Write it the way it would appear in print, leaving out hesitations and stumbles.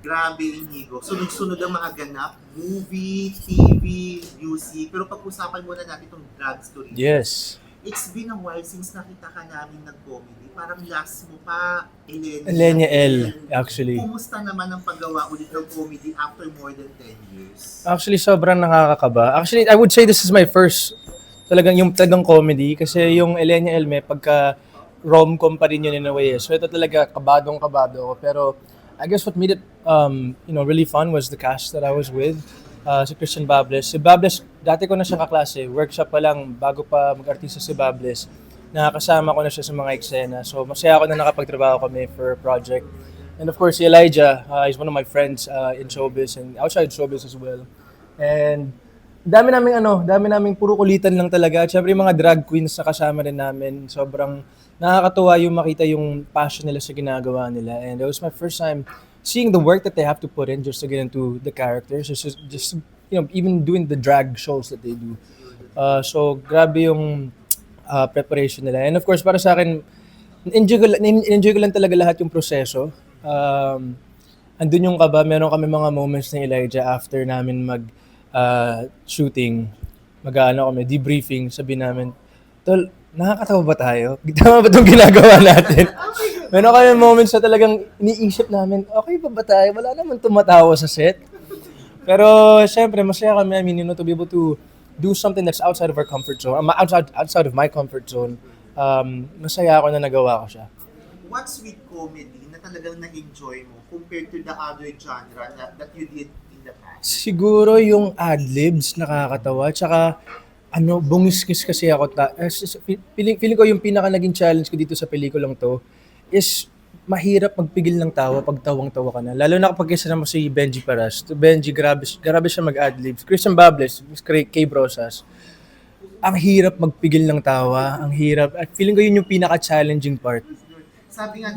Grabe, Inigo. Sunod-sunod ang mga ganap. Movie, TV, music. Pero pag-usapan muna natin itong drag story. Yes. It's been a while since nakita ka namin nag-comedy. Parang last mo pa, Elenia L, actually. Kumusta naman ang paggawa ulit ng comedy after more than 10 years? Actually, sobrang nakakakaba. Actually, I would say this is my first talagang comedy kasi yung Elenia El may pagka rom-com pa rin yun in a way. So ito talaga kabadong-kabado ako. Pero I guess what made it really fun was the cast that I was with. Si Christian Bables. Si Bables, dati ko na siyang kaklase. Workshop pa lang bago pa mag-artista si Bables. Nakakasama ko na siya sa mga eksena. So masaya ako na nakapagtrabaho kami for a project. And of course, si Elijah is one of my friends in showbiz and outside showbiz as well. And dami naming puro kulitan lang talaga. At syempre yung mga drag queens na kasama rin namin, sobrang nakakatuwa yung makita yung passion nila sa ginagawa nila. And it was my first time seeing the work that they have to put in just to get into the characters. Just even doing the drag shows that they do. So grabe yung preparation nila. And of course, para sa akin, enjoy ko lang talaga lahat yung proseso. Andun yung kaba, meron kami mga moments ni Elijah after namin shooting, kami, debriefing, sabi namin, Tol, nakakatawa ba tayo? Tama ba itong ginagawa natin? Meron kami moments na talagang iniisip namin, okay ba tayo? Wala naman tumatawa sa set. Pero syempre, masaya kami, to be able to do something that's outside of our comfort zone, outside of my comfort zone. Masaya ako na nagawa ko siya. What's with comedy na talagang na-enjoy mo compared to the other genre that you did in the past? Siguro yung ad-libs nakakatawa. Tsaka, bungiskis kasi ako. Feeling ko yung pinaka naging challenge ko dito sa pelikulang to is mahirap magpigil ng tawa pag tawang-tawa ka na. Lalo na kapag kasama mo si Benji Paras. Benji, grabe siya mag-ad-libs. Christian Bables, Kay Brosas. Ang hirap magpigil ng tawa. Ang hirap. At feeling ko yun yung pinaka-challenging part. Sabi nga